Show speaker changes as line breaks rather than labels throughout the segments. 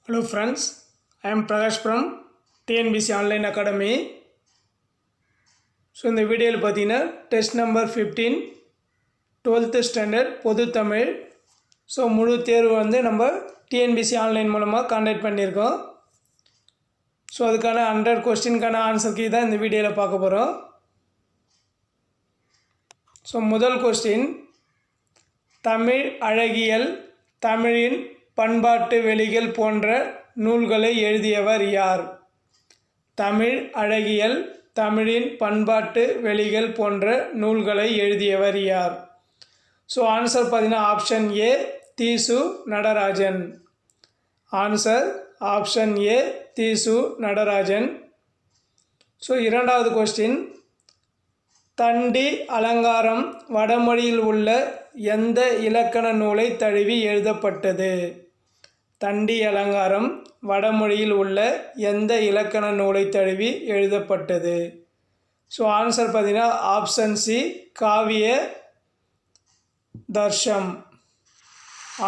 Hello friends, I am Prakash from TNBC Online Academy. So இந்த வீடியோவில் பார்த்தீங்கன்னா test number 15 12th standard பொது Tamil. So முழு தேர்வு வந்து நம்ம டிஎன்பிசி ஆன்லைன் மூலமாக கான்டாக்ட் பண்ணியிருக்கோம். ஸோ அதுக்கான 100 கொஸ்டினுக்கான ஆன்சர் கீ தான் இந்த வீடியோவில் பார்க்க போகிறோம். ஸோ முதல் கொஸ்டின், தமிழ் அழகியல், தமிழின் பண்பாட்டு வெளிகள் போன்ற நூல்களை எழுதியவர் யார்? தமிழ் அழகியல், தமிழின் பண்பாட்டு வெளிகள் போன்ற நூல்களை எழுதியவர் யார்? ஸோ ஆன்சர் பார்த்தீங்கன்னா ஆப்ஷன் ஏ தீசு நடராஜன். ஆன்சர் ஆப்ஷன் ஏ தீசு நடராஜன். ஸோ இரண்டாவது கொஸ்டின், தண்டி அலங்காரம் வடமொழியில் உள்ள எந்த இலக்கண நூலை தழுவி எழுதப்பட்டது? தண்டி அலங்காரம் வடமொழியில் உள்ள எந்த இலக்கண நூலை தழுவி எழுதப்பட்டது? ஸோ ஆன்சர் பார்த்தீங்கன்னா ஆப்ஷன் சி காவிய தர்ஷம்.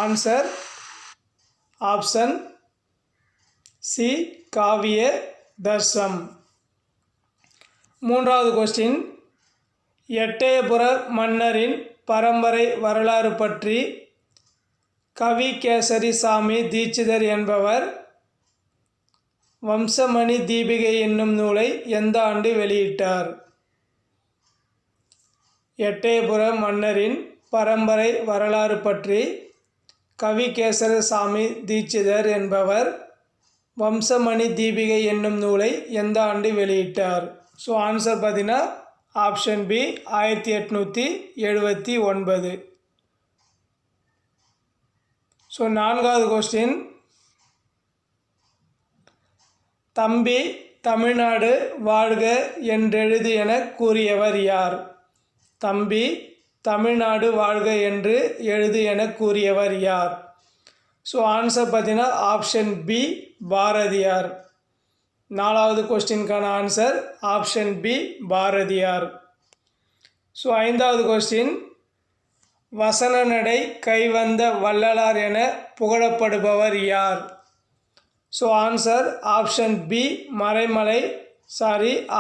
ஆன்சர் ஆப்ஷன் சி காவிய தர்ஷம். மூன்றாவது கொஸ்டின், எட்டயபுர மன்னரின் பரம்பரை வரலாறு பற்றி கவிகேசரி சாமி தீட்சிதர் என்பவர் வம்சமணி தீபிகை என்னும் நூலை எந்த ஆண்டு வெளியிட்டார்? எட்டயபுர மன்னரின் பரம்பரை வரலாறு பற்றி கவிகேசர சாமி தீட்சிதர் என்பவர் வம்சமணி தீபிகை என்னும் நூலை எந்த ஆண்டு வெளியிட்டார்? ஸோ ஆன்சர் பார்த்தீங்கன்னா ஆப்ஷன் பி 1879. ஸோ நான்காவது கொஸ்டின், தம்பி தமிழ்நாடு வாழ்க என்றெழுது என கூறியவர் யார்? தம்பி தமிழ்நாடு வாழ்க என்று எழுது என கூறியவர் யார்? ஸோ ஆன்சர் பார்த்தீங்கன்னா ஆப்ஷன் பி பாரதியார். நாலாவது கொஸ்டினுக்கான answer option B Bharathiyar. So ஐந்தாவது கொஸ்டின், வசன நடை கைவந்த வள்ளலார் என புகழப்படுபவர் யார்? So answer option B Maraimalai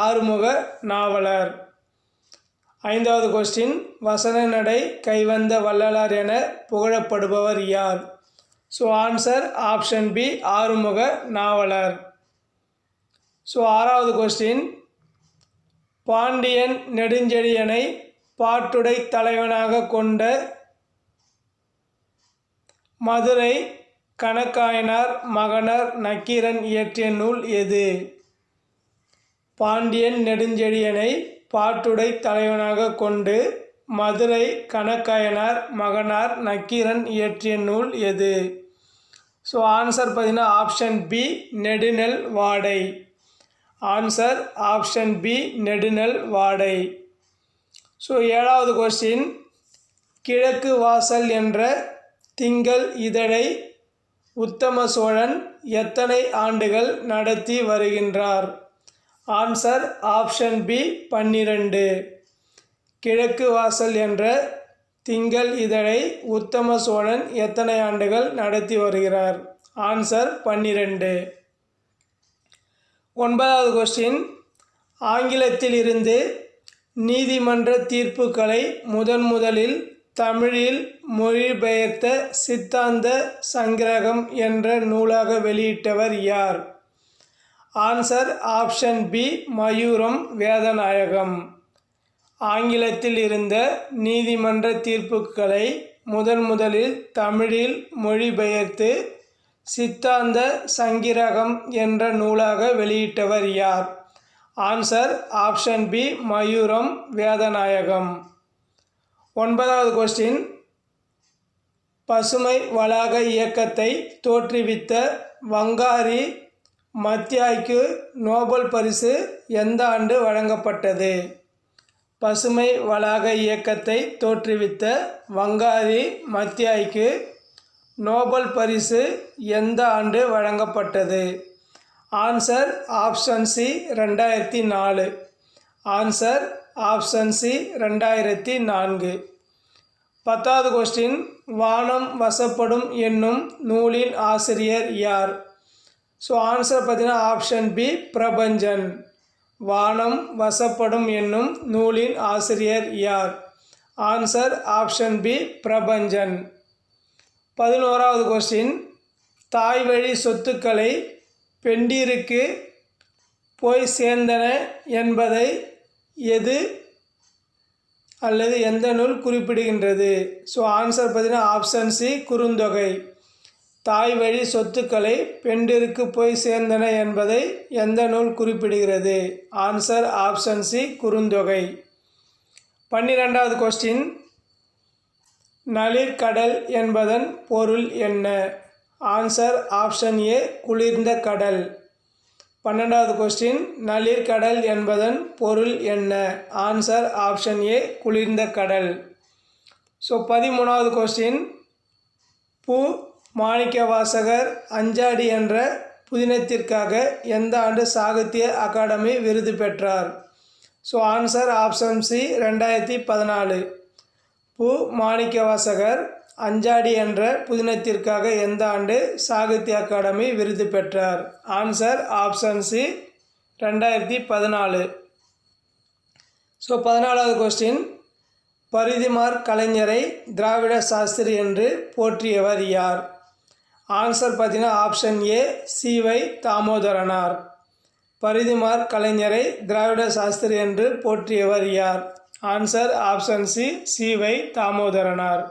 Arumuga Navalar. ஐந்தாவது கொஸ்டின், வசன நடை கைவந்த வள்ளலார் என புகழப்படுபவர் யார்? So answer option B Arumuga Navalar. So ஆறாவது கொஸ்டின், பாண்டியன் நெடுஞ்செழியனை பாட்டுடை தலைவனாக கொண்ட மதுரை கணக்காயனார் மகனார் நக்கீரன் இயற்றிய நூல் எது? பாண்டியன் நெடுஞ்செழியனை பாட்டுடை தலைவனாக கொண்டு மதுரை கணக்காயனார் மகனார் நக்கீரன் இயற்றிய நூல் எது? ஸோ ஆன்சர் பார்த்தீங்கன்னா ஆப்ஷன் பி நெடுநெல் வாடை. ஆன்சர் ஆப்ஷன் பி நெடுநெல் வாடை. ஸோ ஏழாவது கொஸ்டின், கிழக்கு வாசல் என்ற திங்கள் இதழை உத்தம சோழன் எத்தனை ஆண்டுகள் நடத்தி வருகின்றார்? Answer option B 12. கிழக்கு வாசல் என்ற திங்கள் இதழை உத்தம சோழன் எத்தனை ஆண்டுகள் நடத்தி வருகிறார்? ஆன்சர் 12. ஒன்பதாவது கொஸ்டின், ஆங்கிலத்தில் இருந்து நீதிமன்ற தீர்ப்புகளை முதலில் தமிழில் மொழிபெயர்த்த சித்தாந்த சங்கிரகம் என்ற நூலாக வெளியிட்டவர் யார்? Answer option B மயூரம் Vedanayagam. ஆங்கிலத்தில் இருந்த நீதிமன்ற தீர்ப்புகளை முதலில் தமிழில் மொழிபெயர்த்து சித்தாந்த சங்கிரகம் என்ற நூலாக வெளியிட்டவர் யார்? Answer option B மயூரம் Vedanayagam. ஒன்பதாவது கொஸ்டின், பசுமை வளாக இயக்கத்தை தோற்றுவித்த வங்காரி மத்யாய்க்கு நோபல் பரிசு எந்த ஆண்டு வழங்கப்பட்டது? பசுமை வளாக இயக்கத்தை தோற்றுவித்த வங்காரி மத்யாய்க்கு நோபல் பரிசு எந்த ஆண்டு வழங்கப்பட்டது? Answer option C 2004. Answer option C 2004. 10வது கொஸ்டின், வானம் வசப்படும் என்னும் நூலின் ஆசிரியர் யார்? ஸோ ஆன்சர் பார்த்தீங்கன்னா ஆப்ஷன் பி பிரபஞ்சன். வானம் வசப்படும் என்னும் நூலின் ஆசிரியர் யார்? Answer option B Prapanchan. 11வது கொஸ்டின், தாய் வழி சொத்துக்களை பெண்டிருக்கு போய் சேர்ந்தன என்பதை எது அல்லது எந்த நூல் குறிப்பிடுகின்றது? ஸோ ஆன்சர் பார்த்தீங்கன்னா ஆப்ஷன் சி குறுந்தொகை. தாய் வழி சொத்துக்களை பெண்டிருக்கு போய் சேர்ந்தன என்பதை எந்த நூல் குறிப்பிடுகிறது? ஆன்சர் ஆப்ஷன் சி குறுந்தொகை. 12வது கொஸ்டின், நளிர்கடல் என்பதன் பொருள் என்ன? ஆன்சர் ஆப்ஷன் ஏ குளிர்ந்த கடல். 12வது கொஸ்டின், நளிர்கடல் என்பதன் பொருள் என்ன? ஆன்சர் ஆப்ஷன் ஏ குளிர்ந்த கடல். ஸோ 13வது கொஸ்டின், பு. மாணிக்கவாசகர் அஞ்சாடி என்ற புதினத்திற்காக எந்த ஆண்டு சாகித்ய அகாடமி விருது பெற்றார்? So answer option C 2014. பு. மாணிக்கவாசகர் அஞ்சாடி என்ற புதினத்திற்காக எந்த ஆண்டு சாகித்ய அகாடமி விருது பெற்றார்? Answer option C 2014. ஸோ 14வது கொஸ்டின், பரிதிமாற் கலைஞரை திராவிட சாஸ்திரி என்று போற்றியவர் யார்? ஆன்சர் பார்த்தீங்கன்னா ஆப்ஷன் ஏ சி.வை. தாமோதரனார். பரிதிமாற் கலைஞரை திராவிட சாஸ்திரி என்று போற்றியவர் யார்? ஆன்சர் ஆப்ஷன் சி சி.வை. தாமோதரனார்.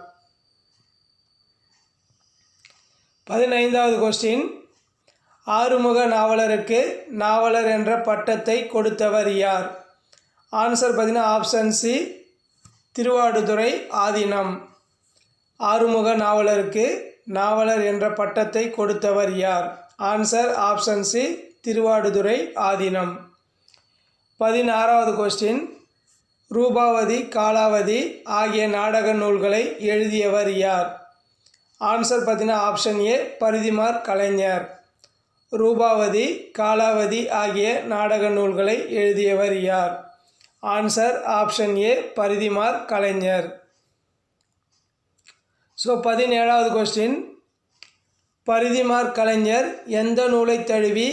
15வது கொஸ்டின், ஆறுமுக நாவலருக்கு நாவலர் என்ற பட்டத்தை கொடுத்தவர் யார்? ஆன்சர் பார்த்தீங்கன்னா ஆப்ஷன் சி திருவாடுதுறை ஆதீனம். ஆறுமுக நாவலருக்கு நாவலர் என்ற பட்டத்தை கொடுத்தவர் யார்? Answer option C Thiruvavaduthurai Adheenam. 16வது கொஸ்டின், ரூபாவதி காலாவதி ஆகிய நாடக நூல்களை எழுதியவர் யார்? ஆன்சர் பார்த்தீங்கன்னா ஆப்ஷன் ஏ பரிதிமாற் கலைஞர். ரூபாவதி காலாவதி ஆகிய நாடக நூல்களை எழுதியவர் யார்? Answer option A Parithimar Kalaignar. So 17வது கொஸ்டின், பரிதிமாற் கலைஞர் எந்த நூலை தழுவி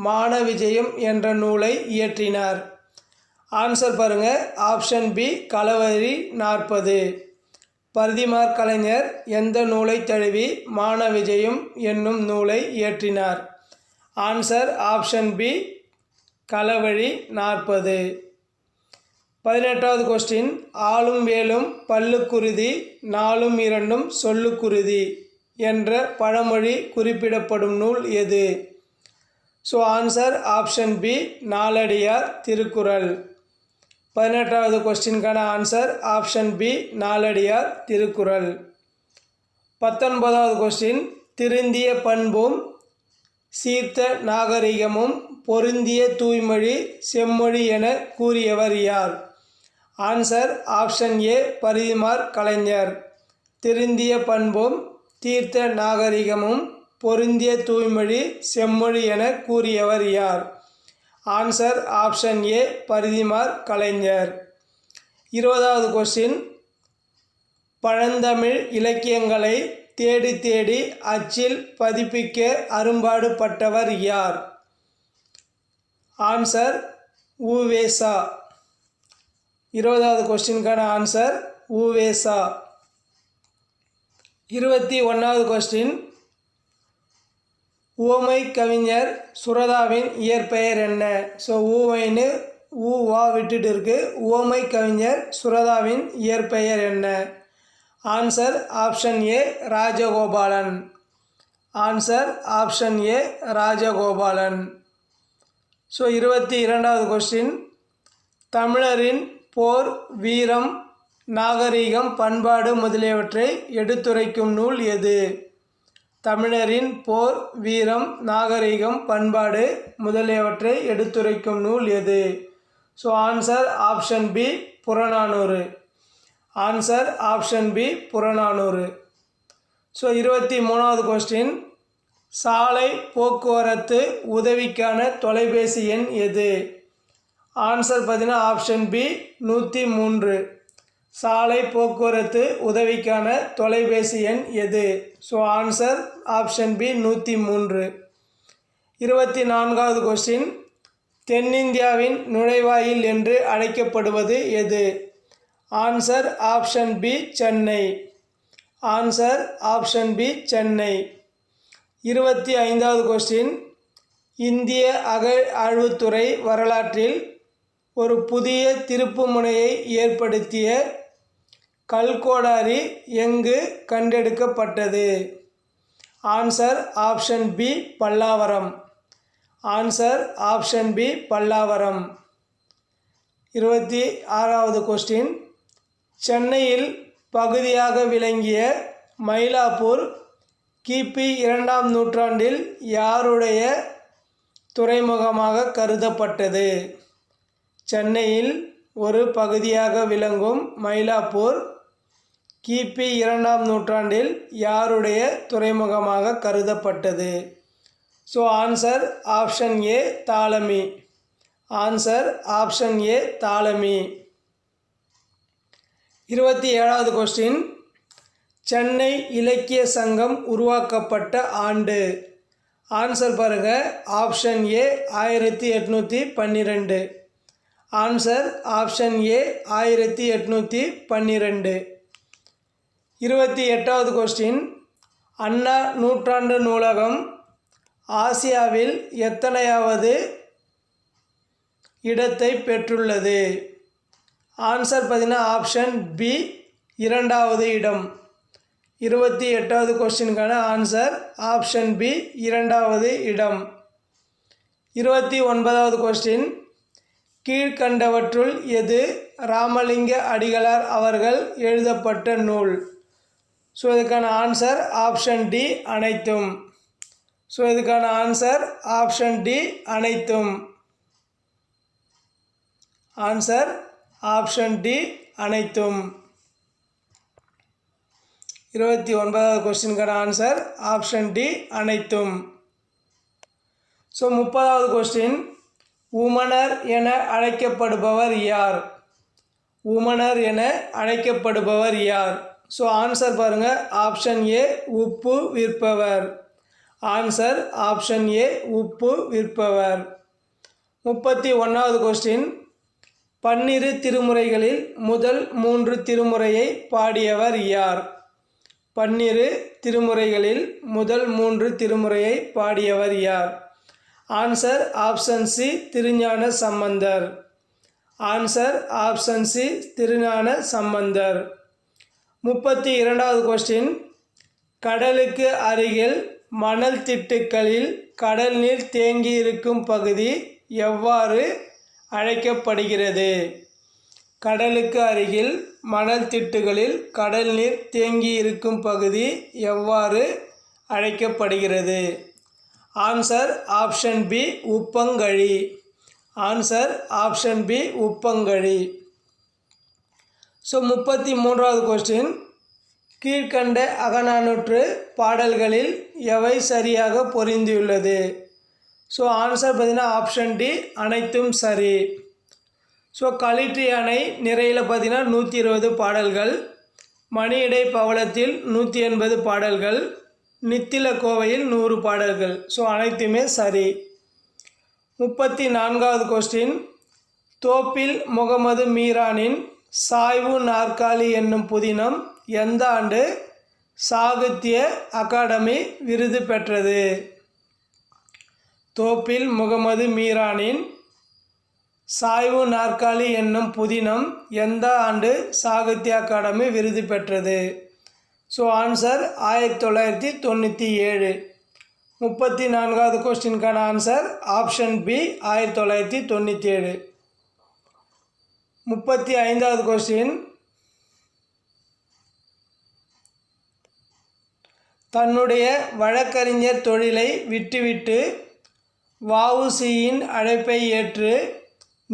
மான விஜயம் என்ற நூலை இயற்றினார்? ஆன்சர் பாருங்கள் ஆப்ஷன் பி களவழி 40. பரிதிமாற் கலைஞர் எந்த நூலை தழுவி மான விஜயம் என்னும் நூலை இயற்றினார்? Answer option B Kalavazhi 40. 18வது கொஸ்டின், ஆலும் வேலும் பல்லுக்குருதி நாலும் இரண்டும் சொல்லுக்குருதி என்ற பழமொழி குறிப்பிடப்படும் நூல் எது? So answer option B Naladiyar Thirukkural. 18வது கொஸ்டினுக்கான answer option B Naladiyar Thirukkural. 19வது கொஸ்டின், திருந்திய பண்பும் சீர்த்த நாகரிகமும் பொருந்திய தூய்மொழி செம்மொழி என கூறியவர் யார்? ஆன்சர் ஆப்ஷன் ஏ பரிதிமாற் கலைஞர். திருந்திய பண்பும் தீர்த்த நாகரிகமும் பொருந்திய தூய்மொழி செம்மொழி என கூறியவர் யார்? Answer option A Parithimar Kalaignar. 20வது கொஸ்டின், பழந்தமிழ் இலக்கியங்களை தேடி தேடி அச்சில் பதிப்பிக்க அரும்பாடுபட்டவர் யார்? ஆன்சர் உ.வே.சா. 20வது கொஸ்டினுக்கான ஆன்சர் உ.வே.சா. 21வது கொஸ்டின், உவமை கவிஞர் சுரதாவின் இயற்பெயர் என்ன? ஸோ ஊவைன்னு வா விட்டுட்டு இருக்கு. உவமை கவிஞர் சுரதாவின் இயற்பெயர் என்ன? Answer option A Rajagopalan. Answer option A Rajagopalan. So 22வது கொஸ்டின், தமிழரின் போர் வீரம் நாகரிகம் பண்பாடு முதலியவற்றை எடுத்துரைக்கும் நூல் எது? தமிழரின் போர் வீரம் நாகரிகம் பண்பாடு முதலியவற்றை எடுத்துரைக்கும் நூல் எது? So answer option B Purananuru. Answer option B Purananuru. So 23வது கொஸ்டின், சாலை போக்குவரத்து உதவிக்கான தொலைபேசி எண் எது? ஆன்சர் பார்த்தீங்கன்னா ஆப்ஷன் பி 103. சாலை போக்குவரத்து உதவிக்கான தொலைபேசி எண் எது? So answer option B 103. 24வது கொஸ்டின், தென்னிந்தியாவின் நுழைவாயில் என்று அழைக்கப்படுவது எது? Answer option B Chennai. Answer option B Chennai. 25வது கொஸ்டின், இந்திய அகழ்வுத்துறை வரலாற்றில் ஒரு புதிய திருப்புமுனையை ஏற்படுத்திய கல்கோடாரி எங்கு கண்டெடுக்கப்பட்டது? Answer option B Pallavaram. Answer option B Pallavaram. 26வது கொஸ்டின், சென்னையில் பகுதியாக விளங்கிய மயிலாப்பூர் கிபி 2ஆம் நூற்றாண்டில் யாருடைய துறைமுகமாக கருதப்பட்டது? சென்னையில் ஒரு பகுதியாக விளங்கும் மயிலாப்பூர் கிபி 2ஆம் நூற்றாண்டில் யாருடைய துறைமுகமாக கருதப்பட்டது? So answer option A Ptolemy. Answer option A Ptolemy. 27வது கொஸ்டின், சென்னை இலக்கிய சங்கம் உருவாக்கப்பட்ட ஆண்டு? ஆன்சர் பாருங்கள். Option A 1812. Answer option A 1812. 28வது கொஸ்டின், அண்ணா நூற்றாண்டு நூலகம் ஆசியாவில் எத்தனையாவது இடத்தை பெற்றுள்ளது? ஆன்சர் பார்த்தீங்கன்னா ஆப்ஷன் பி 2வது இடம். 28வது கொஸ்டினுக்கான ஆன்சர் ஆப்ஷன் பி 2வது இடம். 29வது கொஸ்டின், கீழ்கண்டவற்றுள் எது ராமலிங்க அடிகளார் அவர்கள் எழுதப்பட்ட நூல்? ஸோ இதுக்கான ஆன்சர் ஆப்ஷன் டி அனைத்தும். ஸோ இதுக்கான ஆன்சர் ஆப்ஷன் டி அனைத்தும். ஆன்சர் ஆப்ஷன் டி அனைத்தும். 29வது கொஸ்டினுக்கான ஆன்சர் ஆப்ஷன் டி அனைத்தும். ஸோ 30வது கொஸ்டின், உமணர் என அழைக்கப்படுபவர் யார்? உமணர் என அழைக்கப்படுபவர் யார்? ஸோ ஆன்சர் பாருங்கள். ஆப்ஷன் ஏ உப்பு விற்பவர். ஆன்சர் ஆப்ஷன் ஏ உப்பு விற்பவர். 31வது கொஸ்டின், பன்னிரு திருமுறைகளில் முதல் 3 திருமுறையை பாடியவர் யார்? பன்னிரு திருமுறைகளில் முதல் 3 திருமுறையை பாடியவர் யார்? Answer option C Thirugnana Sambandar. Answer option C Thirugnana Sambandar. 32வது question, கடலுக்கு அருகில் மணல் திட்டுக்களில் கடல் நீர் தேங்கி இருக்கும் பகுதி எவ்வாறு அழைக்கப்படுகிறது? கடலுக்கு அருகில் மணல் திட்டுகளில் கடல் நீர் தேங்கி இருக்கும் பகுதி எவ்வாறு அழைக்கப்படுகிறது? ஆன்சர் ஆப்ஷன் பி உப்பங்கழி. ஆன்சர் ஆப்ஷன் பி உப்பங்கழி. ஸோ 33வது கொஸ்டின், கீழ்கண்ட அகநானூற்று பாடல்களில் எவை சரியாக பொருந்தியுள்ளது? ஸோ ஆன்சர் பார்த்தீங்கன்னா ஆப்ஷன் டி அனைத்தும் சரி. ஸோ களிற்று யானை நிறையில் பார்த்தீங்கன்னா 120 பாடல்கள், மணியடை பவளத்தில் 180 பாடல்கள், நித்தில கோவையில் 100 பாடல்கள். ஸோ அனைத்துமே சரி. 34வது கொஸ்டின், தோப்பில் முகமது மீரானின் சாய்வு நாற்காலி என்னும் புதினம் எந்த ஆண்டு சாகித்ய அகாடமி விருது பெற்றது? தோப்பில் முகமது மீரானின் சாய்வு நாற்காலி என்னும் புதினம் எந்த ஆண்டு சாகித்ய அகாடமி விருது பெற்றது? So answer 1997. 34வது கொஸ்டினுக்கான ஆன்சர் ஆப்ஷன் பி 1997. 35வது கொஸ்டின், தன்னுடைய வழக்கறிஞர் தொழிலை விட்டுவிட்டு வஉசியின் அழைப்பை ஏற்று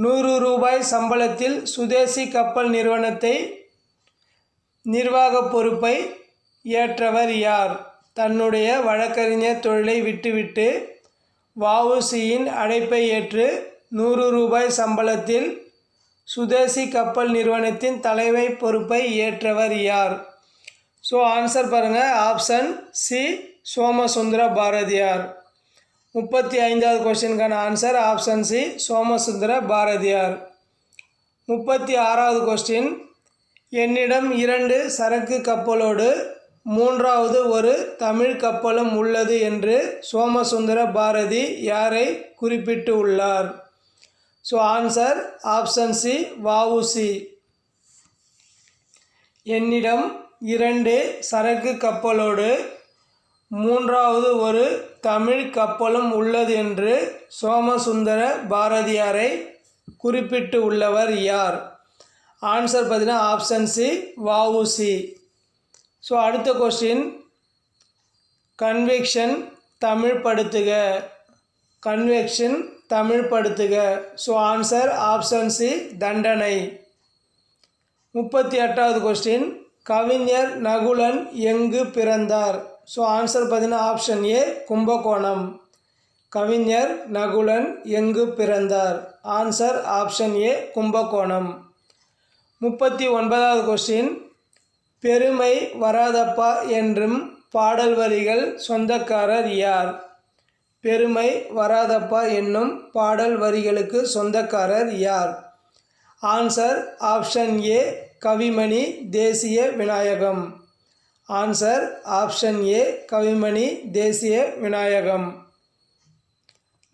100 ரூபாய் சம்பளத்தில் சுதேசி கப்பல் நிறுவனத்தை நிர்வாக பொறுப்பை ஏற்றவர் யார்? தன்னுடைய வழக்கறிஞர் தொழிலை விட்டுவிட்டு வஉசியின் அழைப்பை ஏற்று 100 ரூபாய் சம்பளத்தில் சுதேசி கப்பல் நிறுவனத்தின் தலைமை பொறுப்பை ஏற்றவர் யார்? ஸோ ஆன்சர் பாருங்கள். Option C Somasundara Bharathiyar. 35வது கொஸ்டினுக்கான answer option C Somasundara Bharathiyar. 36வது கொஸ்டின், என்னிடம் 2 சரக்கு கப்பலோடு 3வது ஒரு தமிழ் கப்பலும் உள்ளது என்று சோமசுந்தர பாரதி யாரை குறிப்பிட்டு உள்ளார்? So answer option C V.O.C.. என்னிடம் 2 சரக்கு கப்பலோடு 3வது ஒரு தமிழ் கப்பலும் உள்ளது என்று சோமசுந்தர பாரதியாரை குறிப்பிட்டு உள்ளவர் யார்? ஆன்சர் பார்த்தீங்கன்னா ஆப்ஷன் சி வ.உ.சி. ஸோ அடுத்த கொஸ்டின், கன்வெக்ஷன் தமிழ் படுத்துக. கன்வெக்ஷன் தமிழ் படுத்துக. ஸோ ஆன்சர் ஆப்ஷன் சி தண்டனை. 38வது கொஸ்டின், கவிஞர் நகுலன் எங்கு பிறந்தார்? ஸோ ஆன்சர் பார்த்தீங்கன்னா ஆப்ஷன் ஏ கும்பகோணம். கவிஞர் நகுலன் எங்கு பிறந்தார்? Answer option A Kumbakonam. 39வது கொஸ்டின், பெருமை வராதப்பா என்றும் பாடல் வரிகள் சொந்தக்காரர் யார்? பெருமை வராதப்பா என்னும் பாடல் வரிகளுக்கு சொந்தக்காரர் யார்? ஆன்சர் ஆப்ஷன் ஏ கவிமணி தேசிய விநாயகம். ஆன்சர் ஆப்ஷன் ஏ கவிமணி தேசிய விநாயகம்.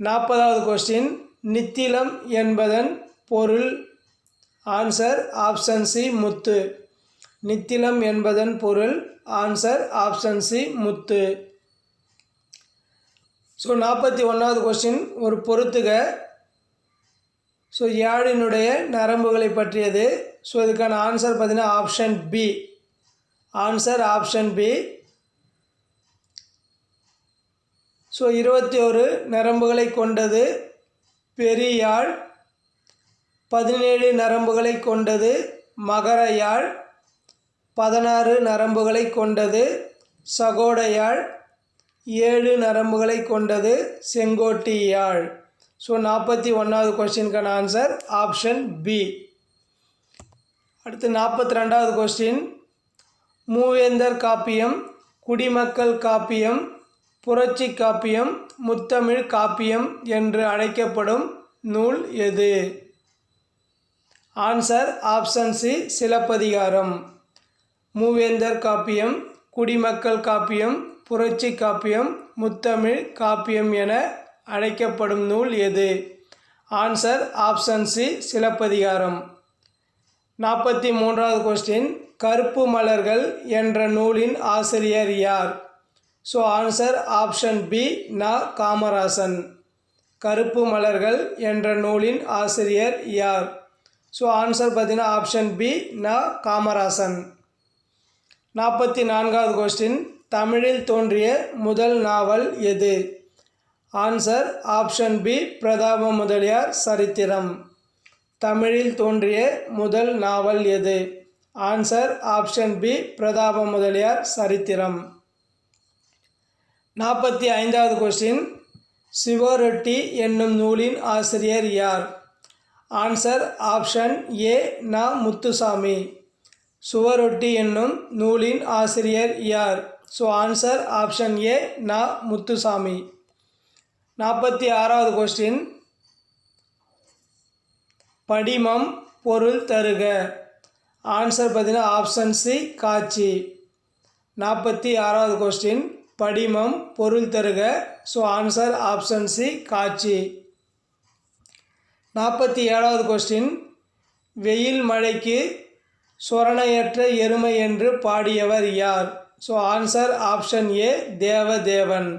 40வது கொஸ்டின், நித்திலம் என்பதன் பொருள்? ஆன்சர் ஆப்ஷன் சி முத்து. நித்திலம் என்பதன் பொருள் ஆன்சர் ஆப்ஷன் சி முத்து. ஸோ 41வது கொஸ்டின், ஒரு பொறுத்துக. ஸோ யாழினுடைய நரம்புகளை பற்றியது. ஸோ இதுக்கான ஆன்சர் பார்த்தீங்கன்னா option B. Answer option B. So 21 நரம்புகளை கொண்டது பெரியாழ். 17 நரம்புகளை கொண்டது மகர யாழ். 16 நரம்புகளை கொண்டது சகோட யாழ். 7 நரம்புகளை கொண்டது செங்கோட்டி யாழ். ஸோ 41வது கொஸ்டினுக்கான ஆன்சர் ஆப்ஷன் பி. அடுத்து 42வது கொஸ்டின், மூவேந்தர் காப்பியம், குடிமக்கள் காப்பியம், புரட்சி காப்பியம், முத்தமிழ் காப்பியம் என்று அழைக்கப்படும் நூல் எது? Answer option C Silappathikaram. மூவேந்தர் காப்பியம், குடிமக்கள் காப்பியம், புரட்சி காப்பியம், முத்தமிழ் காப்பியம் என அழைக்கப்படும் நூல் எது? Answer option C Silappathikaram. 43வது கொஸ்டின், கருப்பு மலர்கள் என்ற நூலின் ஆசிரியர் யார்? ஸோ ஆன்சர் ஆப்ஷன் பி நா. காமராசன். கருப்பு மலர்கள் என்ற நூலின் ஆசிரியர் யார்? ஸோ ஆன்சர் பார்த்தீங்கன்னா ஆப்ஷன் பி நா. காமராசன். 44வது கொஸ்டின், தமிழில் தோன்றிய முதல் நாவல் எது? ஆன்சர் ஆப்ஷன் பி பிரதாப முதலியார் சரித்திரம். தமிழில் தோன்றிய முதல் நாவல் எது? ஆன்சர் ஆப்ஷன் பி பிரதாப முதலியார் சரித்திரம். 45வது கொஸ்டின், சிவரொட்டி என்னும் நூலின் ஆசிரியர் யார்? ஆன்சர் ஆப்ஷன் ஏ நா. முத்துசாமி. சுவரொட்டி என்னும் நூலின் ஆசிரியர் யார்? ஸோ ஆன்சர் ஆப்ஷன் ஏ நா. முத்துசாமி. 46வது கொஸ்டின், படிமம் பொருள் தருக. ஆன்சர் பார்த்தீங்கன்னா ஆப்ஷன் சி காட்சி. 46வது கொஸ்டின், படிமம் பொருள் தருக. ஸோ ஆன்சர் ஆப்ஷன் சி காட்சி. 47வது கொஸ்டின், வெயில் மழைக்கு சொரணையற்ற எருமை என்று பாடியவர் யார்? So answer option A Devadevan.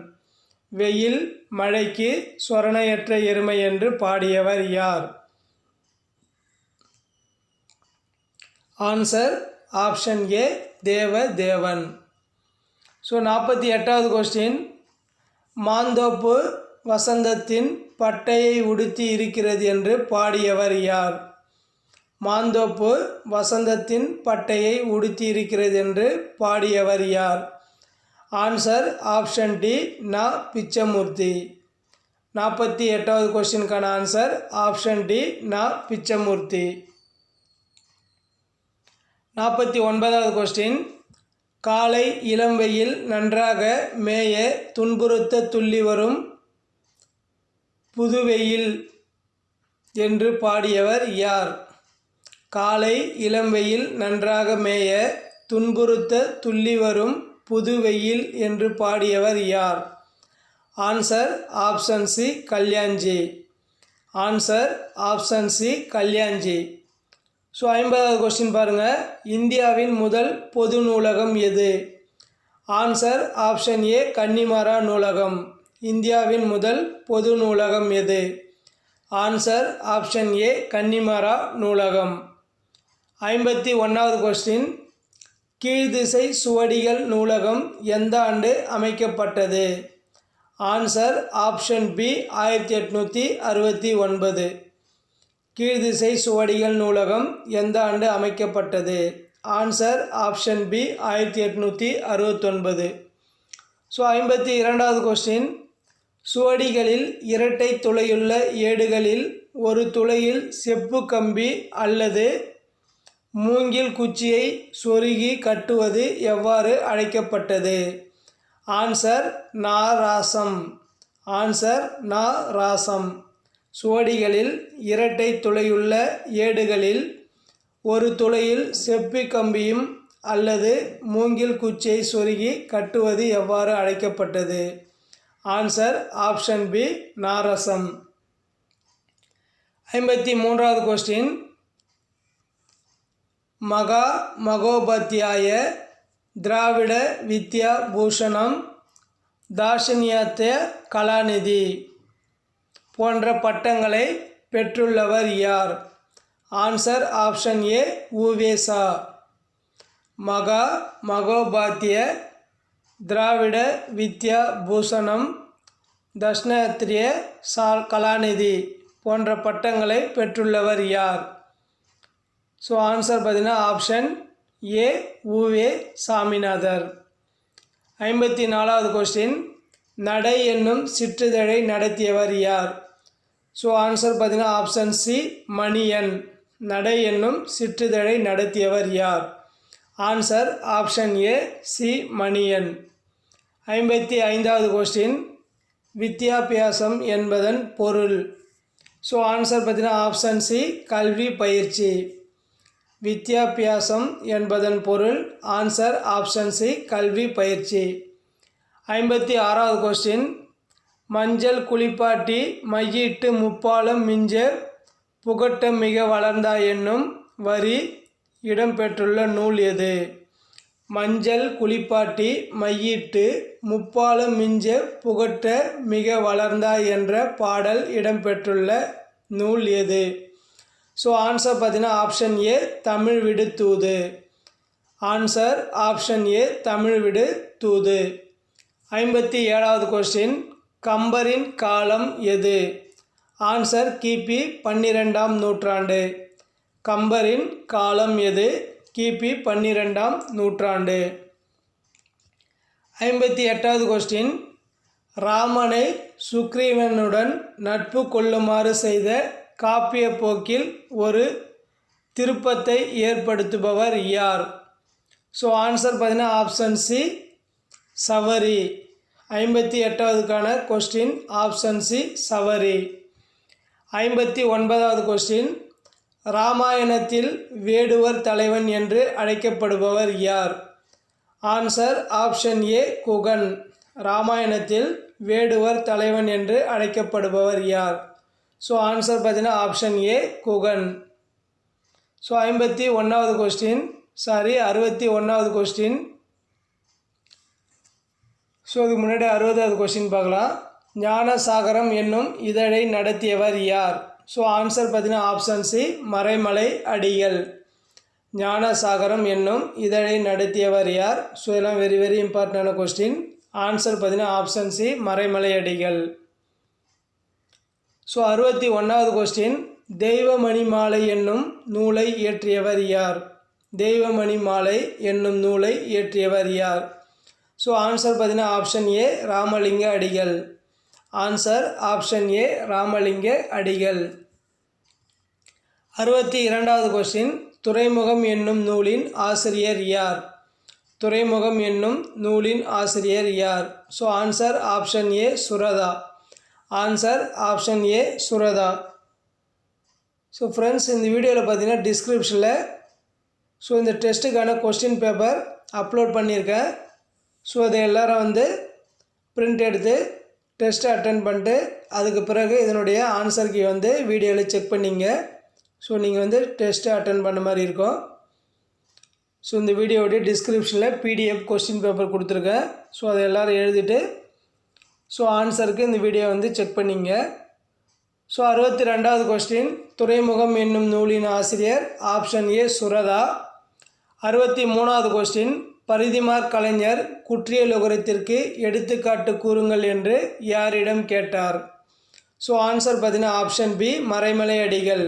வெயில் மழைக்கு சொரணையற்ற எருமை என்று பாடியவர் யார்? Answer option A Devadevan. So 48வது கொஸ்டின், மாந்தோப்பு வசந்தத்தின் பட்டையை உடுத்தி இருக்கிறது என்று பாடியவர் யார்? மாந்தோப்பு வசந்தத்தின் பட்டையை உடுத்தி இருக்கிறது என்று பாடியவர் யார்? ஆன்சர் ஆப்ஷன் டி நா. பிச்சமூர்த்தி. 48வது கொஸ்டினுக்கான ஆன்சர் ஆப்ஷன் டி நா. பிச்சமூர்த்தி. 49வது கொஸ்டின், காலை இளம் வெயில் நன்றாக மேய துன்புறுத்த துள்ளி வரும் புதுவெயில் என்று பாடியவர் யார்? காலை இளம்வெயில் நன்றாக மேய துன்புறுத்த துள்ளி வரும் புதுவெயில் என்று பாடியவர் யார்? Answer option C Kalyanji. Answer option C Kalyanji. So 50வது கொஸ்டின் பாருங்கள். இந்தியாவின் முதல் பொது நூலகம் எது? ஆன்சர் ஆப்ஷன் ஏ கன்னிமாரா நூலகம். இந்தியாவின் முதல் பொது நூலகம் எது? ஆன்சர் ஆப்ஷன் ஏ கன்னிமாரா நூலகம். 51வது கொஸ்டின். கீழ்திசை சுவடிகள் நூலகம் எந்த ஆண்டு அமைக்கப்பட்டது? Answer option B 1869. கீழ்திசை சுவடிகள் நூலகம் எந்த ஆண்டு அமைக்கப்பட்டது? Answer option B 1869. ஸோ 52வது கொஸ்டின். சுவடிகளில் இரட்டை துளையுள்ள ஏடுகளில் ஒரு துளையில் செப்பு கம்பி அல்லது மூங்கில் குச்சியை சொருகி கட்டுவது எவ்வாறு அழைக்கப்பட்டது? ஆன்சர் நாராசம். ஆன்சர் நாராசம். சுவடிகளில் இரட்டை துளையுள்ள ஏடுகளில் ஒரு துளையில் செப்பு கம்பியும் அல்லது மூங்கில் குச்சியை சொருகி கட்டுவது எவ்வாறு அழைக்கப்பட்டது? ஆன்சர் ஆப்ஷன் பி நாரசம். 53வது கொஸ்டின். மகோபாத்தியாய, திராவிட வித்யா பூஷணம், தாட்சணியத்திய கலாநிதி போன்ற பட்டங்களை பெற்றுள்ளவர் யார்? ஆன்சர் ஆப்ஷன் ஏ உவேசா. மகோபாத்திய, திராவிட வித்யா பூஷணம், தாட்சணியத்திய கலாநிதி போன்ற பட்டங்களை பெற்றுள்ளவர் யார்? ஸோ ஆன்சர் பார்த்தீங்கன்னா ஆப்ஷன் ஏ உவே சாமிநாதர். 54வது கொஸ்டின். நடை என்னும் சிற்றிதழை நடத்தியவர் யார்? ஸோ ஆன்சர் பார்த்தீங்கன்னா ஆப்ஷன் சி மணியன். நடை என்னும் சிற்றிதழை நடத்தியவர் யார்? Answer option A C Maniyan. 55வது கொஸ்டின். வித்யாபியாசம் என்பதன் பொருள்? ஸோ ஆன்சர் பார்த்தீங்கன்னா ஆப்ஷன் சி கல்வி பயிற்சி. வித்யாபியாசம் என்பதன் பொருள்? ஆன்சர் ஆப்ஷன் சி கல்வி பயிற்சி. 56வது கொஸ்டின். மஞ்சள் குளிப்பாட்டி மையிட்டு முப்பாலும் மிஞ்ச புகட்ட மிக வளர்ந்தாய் என்னும் வரி இடம்பெற்றுள்ள நூல் எது? மஞ்சள் குளிப்பாட்டி மையிட்டு முப்பாலும் மிஞ்ச புகட்ட மிக வளர்ந்தாய் என்ற பாடல் இடம்பெற்றுள்ள நூல் எது? ஸோ ஆன்சர் பார்த்தீங்கன்னா ஆப்ஷன் ஏ தமிழ் விடு தூது. ஆன்சர் ஆப்ஷன் ஏ தமிழ் விடு தூது. 57வது கொஸ்டின். கம்பரின் காலம் எது? ஆன்சர் கிபி 12ஆம் நூற்றாண்டு. கம்பரின் காலம் எது? கிபி 12ஆம் நூற்றாண்டு. 58வது கொஸ்டின். ராமனை சுக்ரீவனுடன் நட்பு கொள்ளுமாறு செய்த காப்பிய போக்கில் ஒரு திருப்பத்தை ஏற்படுத்துபவர் யார்? ஸோ ஆன்சர் பார்த்தீங்கன்னா ஆப்ஷன் சி சவரி. 58வதுக்கான கொஸ்டின் ஆப்ஷன் சி சவரி. 59வது கொஸ்டின். இராமாயணத்தில் வேடுவர் தலைவன் என்று அழைக்கப்படுபவர் யார்? Answer option A Guhan. இராமாயணத்தில் வேடுவர் தலைவன் என்று அழைக்கப்படுபவர் யார்? ஸோ ஆன்சர் பார்த்தீங்கன்னா ஆப்ஷன் ஏ குகன். ஸோ 61வது கொஸ்டின். 61வது கொஸ்டின். ஸோ இதுக்கு முன்னாடி 60வது கொஸ்டின் பார்க்கலாம். ஞானசாகரம் என்னும் இதழை நடத்தியவர் யார்? ஸோ ஆன்சர் பார்த்தீங்கன்னா ஆப்ஷன் சி மறைமலை அடிகள். ஞானசாகரம் என்னும் இதழை நடத்தியவர் யார்? ஸோ இதெல்லாம் வெரி வெரி இம்பார்ட்டண்டான கொஸ்டின். ஆன்சர் பார்த்தீங்கன்னா option C Maraimalai Adigal. So 61வது கொஸ்டின். தெய்வமணி மாலை என்னும் நூலை இயற்றியவர் யார்? தெய்வமணி மாலை என்னும் நூலை இயற்றியவர் யார்? ஸோ ஆன்சர் பார்த்தீங்கன்னா ஆப்ஷன் ஏ ராமலிங்க அடிகள். ஆன்சர் ஆப்ஷன் ஏ ராமலிங்க அடிகள். 62வது கொஸ்டின். துறைமுகம் என்னும் நூலின் ஆசிரியர் யார்? துறைமுகம் என்னும் நூலின் ஆசிரியர் யார்? So answer option A Suratha. Answer option A Suratha. So friends, இந்த வீடியோவில் பார்த்தீங்கன்னா டிஸ்கிரிப்ஷனில் இந்த டெஸ்ட்டுக்கான கொஸ்டின் பேப்பர் அப்லோட் பண்ணியிருக்கேன். அதை எல்லோரும் பிரிண்ட் எடுத்து டெஸ்ட்டை அட்டென்ட் பண்ணிட்டு அதுக்கு பிறகு இதனுடைய ஆன்சர் கீ வீடியோவில் செக் பண்ணிங்க. நீங்கள் டெஸ்ட்டை அட்டென்ட் பண்ண மாதிரி இருக்கும். இந்த வீடியோவுடைய டிஸ்கிரிப்ஷனில் பிடிஎஃப் கொஸ்டின் பேப்பர் கொடுத்துருக்கேன். அதை எல்லோரும் எழுதிட்டு ஆன்சருக்கு இந்த வீடியோ செக் பண்ணிங்க. 62வது கொஸ்டின், துறைமுகம் என்னும் நூலின் ஆசிரியர் ஆப்ஷன் ஏ சுரதா. 63வது கொஸ்டின், பரிதிமாற் கலைஞர் குற்றியலுகரத்திற்கு எடுத்துக்காட்டு கூறுங்கள் என்று யாரிடம் கேட்டார்? ஆன்சர் பார்த்தீங்கன்னா ஆப்ஷன் பி மறைமலை அடிகள்.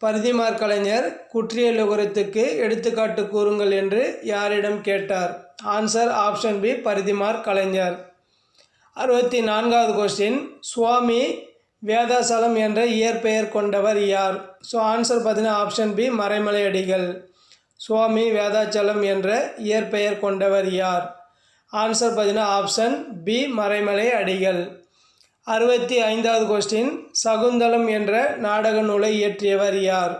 பரிதிமாற் கலைஞர் குற்றியலுகரத்துக்கு எடுத்துக்காட்டு கூறுங்கள் என்று யாரிடம் கேட்டார்? Answer option B Parithimar Kalaignar. 64வது question, சுவாமி வேதாசலம் என்ற இயற்பெயர் கொண்டவர் யார்? ஆன்சர் பார்த்தீங்கன்னா ஆப்ஷன் பி மறைமலை அடிகள். சுவாமி வேதாச்சலம் என்ற இயற்பெயர் கொண்டவர் யார்? ஆன்சர் பார்த்தீங்கன்னா option B Maraimalai Adigal. 65வது question, Shakuntalam என்ற நாடக நூலை இயற்றியவர் யார்?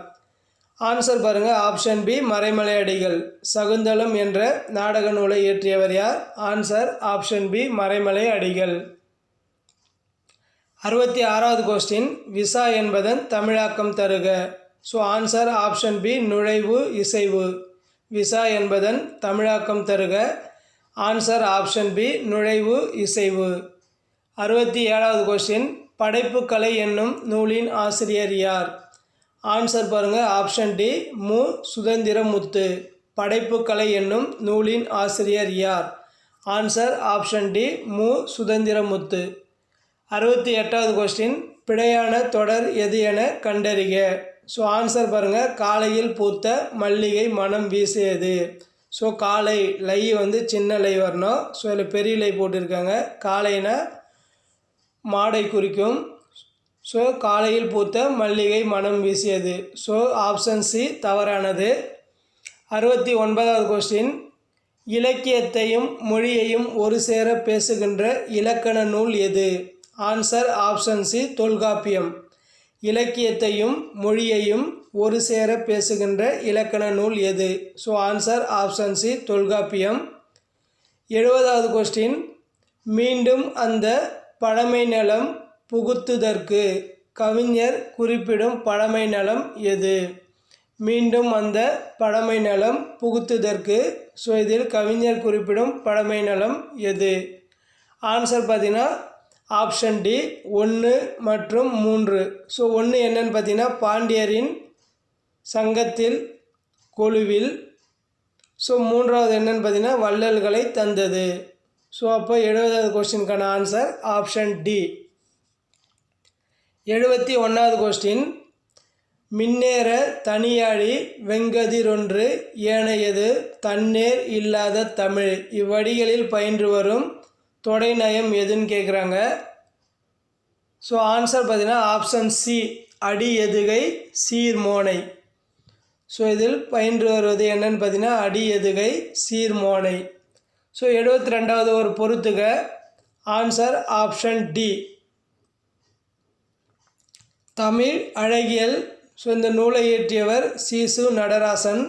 ஆன்சர் பாருங்கள், ஆப்ஷன் பி மறைமலை அடிகள். சகுந்தலம் என்ற நாடக நூலை இயற்றியவர் யார்? Answer option B Maraimalai Adigal. 66வது question, visa என்பதன் தமிழாக்கம் தருக. ஆன்சர் ஆப்ஷன் பி நுழைவு இசைவு. விசா என்பதன் தமிழாக்கம் தருக. ஆன்சர் ஆப்ஷன் பி நுழைவு இசைவு. 67வது கொஸ்டின், படைப்புக்கலை என்னும் நூலின் ஆசிரியர் யார்? ஆன்சர் பாருங்கள், ஆப்ஷன் டி மு சுதந்திரமுத்து. படைப்புக்கலை என்னும் நூலின் ஆசிரியர் யார்? ஆன்சர் ஆப்ஷன் டி மு சுதந்திரமுத்து. 68வது கொஸ்டின், பிழையான தொடர் எது என கண்டறிக. ஆன்சர் பாருங்கள், காலையில் பூத்த மல்லிகை மனம் வீசியது. காலை லை சின்ன லை வரணும். இதில் பெரிய லை போட்டிருக்காங்க. காலைனா மாடை குறிக்கும். காலையில் பூத்த மல்லிகை மனம் வீசியது. ஆப்ஷன் சி தவறானது. 69வது கொஸ்டின், இலக்கியத்தையும் மொழியையும் ஒரு சேர பேசுகின்ற இலக்கண நூல் எது? Answer option C Tholkappiyam. இலக்கியத்தையும் மொழியையும் ஒரு சேர பேசுகின்ற இலக்கண நூல் எது? Answer option C Tholkappiyam. 70வது கொஸ்டின், மீண்டும் அந்த பழமை நலம் புகுத்துதற்கு கவிஞர் குறிப்பிடும் பழமை நலம் எது? மீண்டும் அந்த பழமை நலம் புகுத்துதற்கு இதில் கவிஞர் குறிப்பிடும் பழமை நலம் எது? ஆன்சர் பார்த்தீங்கன்னா ஆப்ஷன் டி 1 மற்றும் 3. 1 என்னன்னு பார்த்தீங்கன்னா பாண்டியரின் சங்கத்தில் கொலுவில். 3வது என்னன்னு பார்த்தீங்கன்னா வள்ளல்களை தந்தது. அப்போ 70வது கொஸ்டினுக்கான ஆன்சர் ஆப்ஷன் டி. 71வது கொஸ்டின், மின்னேற தனியாழி வெங்கதிரொன்று ஏனையது தன்னேர் இல்லாத தமிழ் இவ்வடிகளில் பயின்று வரும் தொடைநயம் எதுன்னு கேட்குறாங்க. ஆன்சர் பார்த்தீங்கன்னா ஆப்ஷன் சி அடி எதுகை சீர்மோனை. இதில் பயின்று வருவது என்னன்னு பார்த்தீங்கன்னா அடி எதுகை சீர்மோனை. 72வது ஒரு பொறுத்துக. Answer option D. தமிழ் அழகியல் இந்த நூலை இயற்றியவர் சீசு நடராசன்.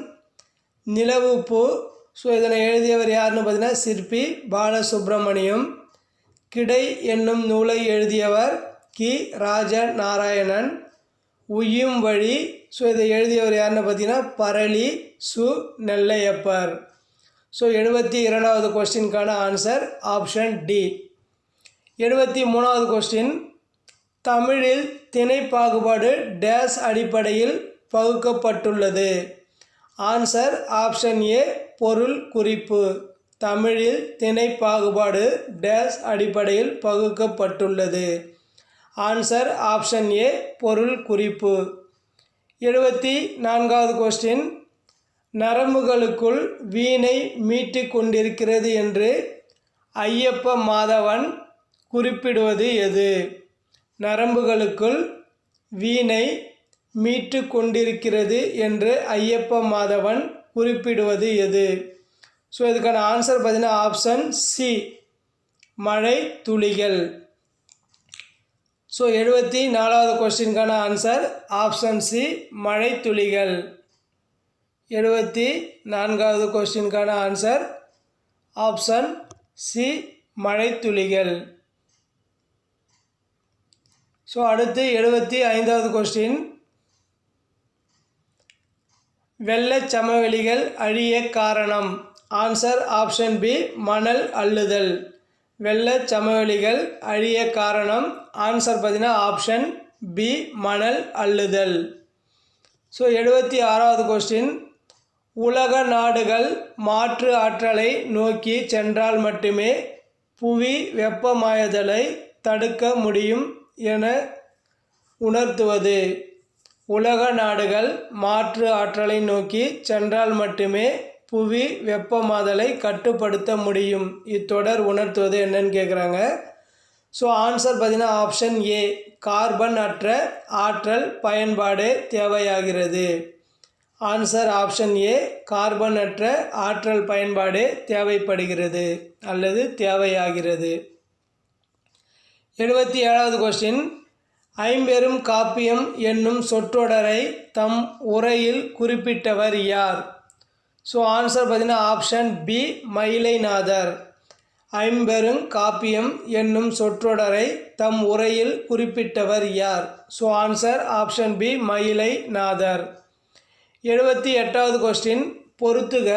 நிலவுப்பூ இதனை எழுதியவர் யாருன்னு பார்த்தீங்கன்னா சிற்பி பாலசுப்ரமணியம். கிடை என்னும் நூலை எழுதியவர் கி ராஜநாராயணன். உய்யும் வழி இதை எழுதியவர் யாருன்னு பார்த்தீங்கன்னா பரளி சு நெல்லையப்பர். 72வது கொஸ்டினுக்கான ஆன்சர் ஆப்ஷன் டி. 73வது கொஸ்டின், தமிழில் திணை பாகுபாடு டேஸ் அடிப்படையில் பகுக்கப்பட்டுள்ளது? ஆன்சர் ஆப்ஷன் ஏ பொருள் குறிப்பு. தமிழில் திணை பாகுபாடு டேஸ் அடிப்படையில் பகுக்கப்பட்டுள்ளது. ஆன்சர் ஆப்ஷன் ஏ பொருள் குறிப்பு. 74வது கொஸ்டின், நரம்புகளுக்குள் வீணை மீட்டு கொண்டிருக்கிறது என்று ஐயப்ப மாதவன் குறிப்பிடுவது எது? நரம்புகளுக்குள் வீணை மீட்டு கொண்டிருக்கிறது என்று ஐயப்ப மாதவன் குறிப்பிடுவது எது? இதுக்கான ஆன்சர் பார்த்தீங்கன்னா ஆப்ஷன் சி மழை துளிகள். ஸோ 74வது கொஸ்டினுக்கான ஆன்சர் ஆப்ஷன் சி மழை துளிகள். 74வது கொஸ்டினுக்கான ஆன்சர் ஆப்ஷன் சி மழை துளிகள். ஸோ அடுத்து 75வது கொஸ்டின், வெள்ளச் சமவெளிகள் அழிய காரணம். ஆன்சர் ஆப்ஷன் பி மணல் அள்ளுதல். வெள்ளச் சமவெளிகள் அழிய காரணம் ஆன்சர் பார்த்தீங்கன்னா ஆப்ஷன் பி மணல் அள்ளுதல். ஸோ 76வது கொஸ்டின், உலக நாடுகள் மாற்று ஆற்றலை நோக்கி சென்றால் மட்டுமே புவி வெப்பமாயதலை தடுக்க முடியும் என உணர்த்துவது. உலக நாடுகள் மாற்று ஆற்றலை நோக்கி சென்றால் மட்டுமே புவி வெப்பமாதலை கட்டுப்படுத்த முடியும். இத்தொடர் உணர்த்துவது என்னன்னு கேட்குறாங்க. ஸோ ஆன்சர் பார்த்தீங்கன்னா ஆப்ஷன் ஏ கார்பன் அற்ற ஆற்றல் பயன்பாடு தேவையாகிறது. ஆன்சர் ஆப்ஷன் ஏ கார்பன் அற்ற ஆற்றல் பயன்பாடு தேவைப்படுகிறது அல்லது தேவையாகிறது. 77வது கொஸ்டின், ஐம்பெரும் காப்பியம் என்னும் சொற்றொடரை தம் உரையில் குறிப்பிட்டவர் யார்? ஸோ ஆன்சர் பார்த்தீங்கன்னா ஆப்ஷன் பி மயிலைநாதர். ஐம்பெரும் காப்பியம் என்னும் சொற்றொடரை தம் உரையில் குறிப்பிட்டவர் யார்? So answer option B Mayilainathar. 78வது கொஸ்டின், பொறுத்துக.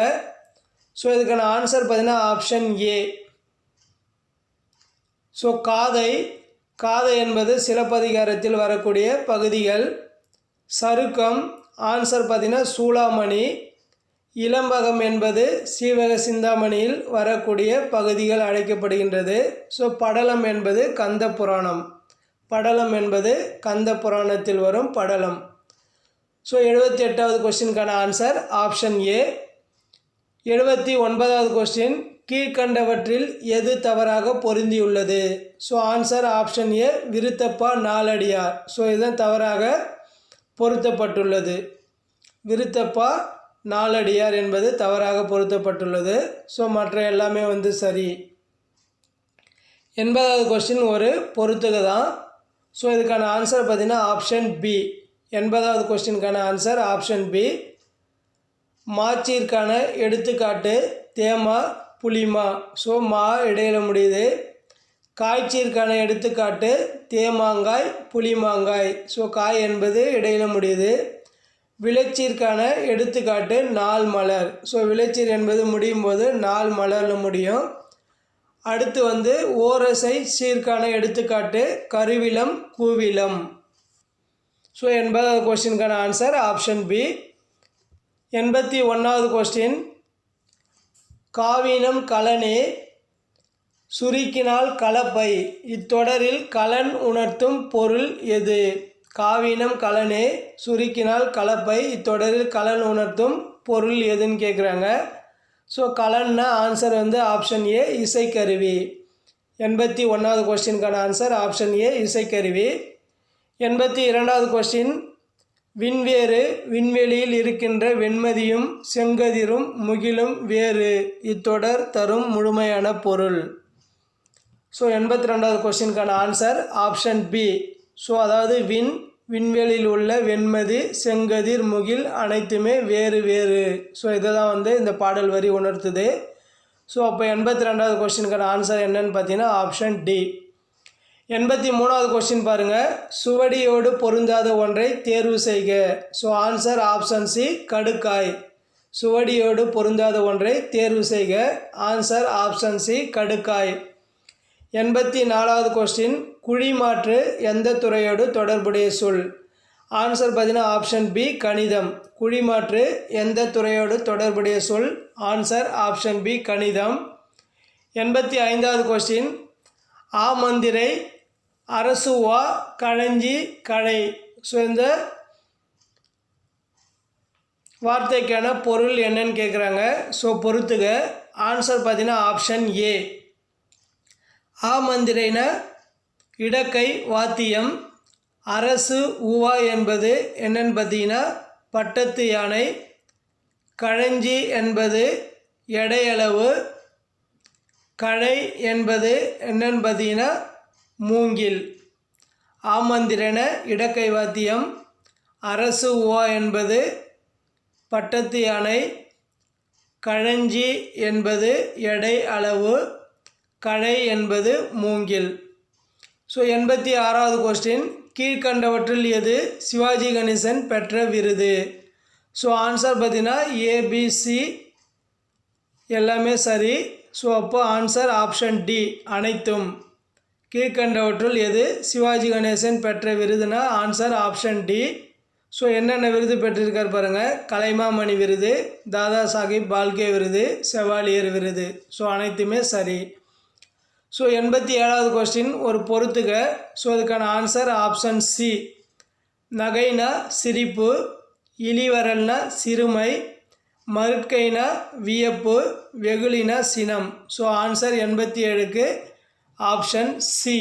ஸோ இதுக்கான ஆன்சர் பார்த்தீங்கன்னா ஆப்ஷன் ஏ. ஸோ காதை என்பது சிலப்பதிகாரத்தில் வரக்கூடிய பகுதிகள். சருக்கம் ஆன்சர் பார்த்தீங்கன்னா சூளாமணி. இளம்பகம் என்பது சீவக சிந்தாமணியில் வரக்கூடிய பகுதிகள் அழைக்கப்படுகின்றது. ஸோ படலம் என்பது கந்த புராணம். படலம் என்பது கந்த புராணத்தில் வரும் படலம். ஸோ 78வது கொஸ்டினுக்கான ஆன்சர் ஆப்ஷன் ஏ. 79வது கொஸ்டின், கீழ்கண்டவற்றில் எது தவறாக பொருந்தியுள்ளது? ஸோ ஆன்சர் ஆப்ஷன் ஏ விருத்தப்பா நாலடியார். ஸோ இதுதான் தவறாக பொருத்தப்பட்டுள்ளது. விருத்தப்பா நாலடியார் என்பது தவறாக பொருத்தப்பட்டுள்ளது. ஸோ மற்ற எல்லாமே சரி. 80வது கொஸ்டின் ஒரு பொறுத்துக தான். ஸோ இதுக்கான ஆன்சர் பார்த்தீங்கன்னா ஆப்ஷன் பி. 80வது கொஸ்டினுக்கான ஆன்சர் ஆப்ஷன் பி. மாச்சீர்க்கான எடுத்துக்காட்டு தேமா புளிமா. ஸோ மா இடையில முடியுது. காய்ச்சீர்க்கான எடுத்துக்காட்டு தேமாங்காய் புளிமாங்காய். ஸோ காய் என்பது இடையில முடியுது. விளைச்சீர்க்கான எடுத்துக்காட்டு நாள் மலர். ஸோ விளைச்சீர் என்பது முடியும் போது நாள் மலரில் முடியும். அடுத்து ஓரசை சீர்க்கான எடுத்துக்காட்டு கருவிலம் கூவிலம். ஸோ 80வது கொஸ்டினுக்கான ஆன்சர் ஆப்ஷன் பி. 81வது கொஸ்டின், காவினம் கலனே சுருக்கினால் கலப்பை. இத்தொடரில் கலன் உணர்த்தும் பொருள் எது? காவினம் கலனே சுருக்கினால் கலப்பை. இத்தொடரில் கலன் உணர்த்தும் பொருள் எதுன்னு கேட்குறாங்க. ஸோ கலன்னா ஆன்சர் ஆப்ஷன் ஏ இசைக்கருவி. 81வது கொஸ்டினுக்கான ஆன்சர் ஆப்ஷன் ஏ இசைக்கருவி. 82வது கொஸ்டின், விண்வேறு விண்வெளியில் இருக்கின்ற வெண்மதியும் செங்கதிரும் முகிலும் வேறு. இத்தொடர் தரும் முழுமையான பொருள். ஸோ 82வது கொஸ்டினுக்கான ஆன்சர் ஆப்ஷன் பி. ஸோ அதாவது விண்வெளியில் உள்ள வெண்மதி செங்கதிர் முகில் அனைத்துமே வேறு வேறு. ஸோ இதை தான் இந்த பாடல் வரி உணர்த்துது. ஸோ அப்போ 82வது கொஸ்டினுக்கான ஆன்சர் என்னன்னு பார்த்தீங்கன்னா ஆப்ஷன் டி. 83வது கொஸ்டின் பாருங்கள், சுவடியோடு பொருந்தாத ஒன்றை தேர்வு செய்க. ஸோ ஆன்சர் ஆப்ஷன் சி கடுக்காய். சுவடியோடு பொருந்தாத ஒன்றை தேர்வு செய்க. ஆன்சர் ஆப்ஷன் சி கடுக்காய். 84வது கொஸ்டின், குழிமாற்று எந்த துறையோடு தொடர்புடைய சொல்? ஆன்சர் பார்த்தீங்கன்னா ஆப்ஷன் பி கணிதம். குழிமாற்று எந்த துறையோடு தொடர்புடைய சொல்? ஆன்சர் ஆப்ஷன் பி கணிதம். 85வது கொஸ்டின், ஆமந்திரை அரசுவா கழஞ்சி கடை. ஸோ இந்த வார்த்தைக்கான பொருள் என்னன்னு கேட்குறாங்க. ஸோ பொறுத்துக. ஆன்சர் பார்த்தீங்கன்னா ஆப்ஷன் ஏ. ஆமந்திரைனா இடக்கை வாத்தியம். அரசு உவா என்பது என்னன்னு பார்த்தீங்கன்னா பட்டத்து யானை. கழஞ்சி என்பது எடையளவு. கடை என்பது என்னன்னு பார்த்தீங்கன்னா மூங்கில். ஆமந்திரன இடக்கை வாத்தியம். அரசு உவா என்பது பட்டத்து யானை. கழஞ்சி என்பது எடை அளவு. கழை என்பது மூங்கில். ஸோ 86வது கொஸ்டின், கீழ்கண்டவற்றில் எது சிவாஜி கணேசன் பெற்ற விருது? ஸோ ஆன்சர் பார்த்தீங்கன்னா ஏபிசி எல்லாமே சரி. ஸோ அப்போ ஆன்சர் ஆப்ஷன் டி அனைத்தும். கீழ்கண்டவற்றுள் எது சிவாஜி கணேசன் பெற்ற விருதுனா ஆன்சர் ஆப்ஷன் டி. ஸோ என்னென்ன விருது பெற்றிருக்கார் பாருங்கள். கலைமாமணி விருது, தாதா சாஹிப் பால்கே விருது, செவாலியர் விருது. ஸோ அனைத்துமே சரி. ஸோ 87வது கொஸ்டின் ஒரு பொறுத்துக. ஸோ அதுக்கான ஆன்சர் ஆப்ஷன் சி. நகைனா சிரிப்பு, இளிவரல்னா சிறுமை, மறுக்கைனா வியப்பு, வெகுளினா சினம். ஸோ ஆன்சர் 87க்கு ஆப்ஷன் சி.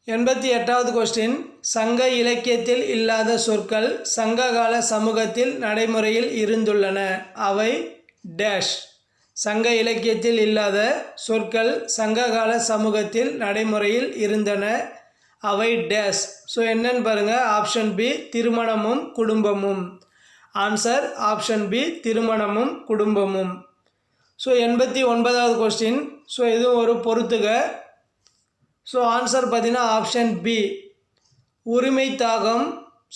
88வது கொஸ்டின், சங்க இலக்கியத்தில் இல்லாத சொற்கள் சங்ககால சமூகத்தில் நடைமுறையில் இருந்துள்ளன. அவை டேஷ். சங்க இலக்கியத்தில் இல்லாத சொற்கள் சங்ககால சமூகத்தில் நடைமுறையில் இருந்தன. அவை டேஷ். ஸோ என்னன்னு பாருங்கள். ஆப்ஷன் பி திருமணமும் குடும்பமும். ஆன்சர் ஆப்ஷன் பி திருமணமும் குடும்பமும். So 89வது question. ஸோ இதுவும் ஒரு பொறுத்துக. ஸோ ஆன்சர் பார்த்தீங்கன்னா ஆப்ஷன் பி உரிமை தாகம்.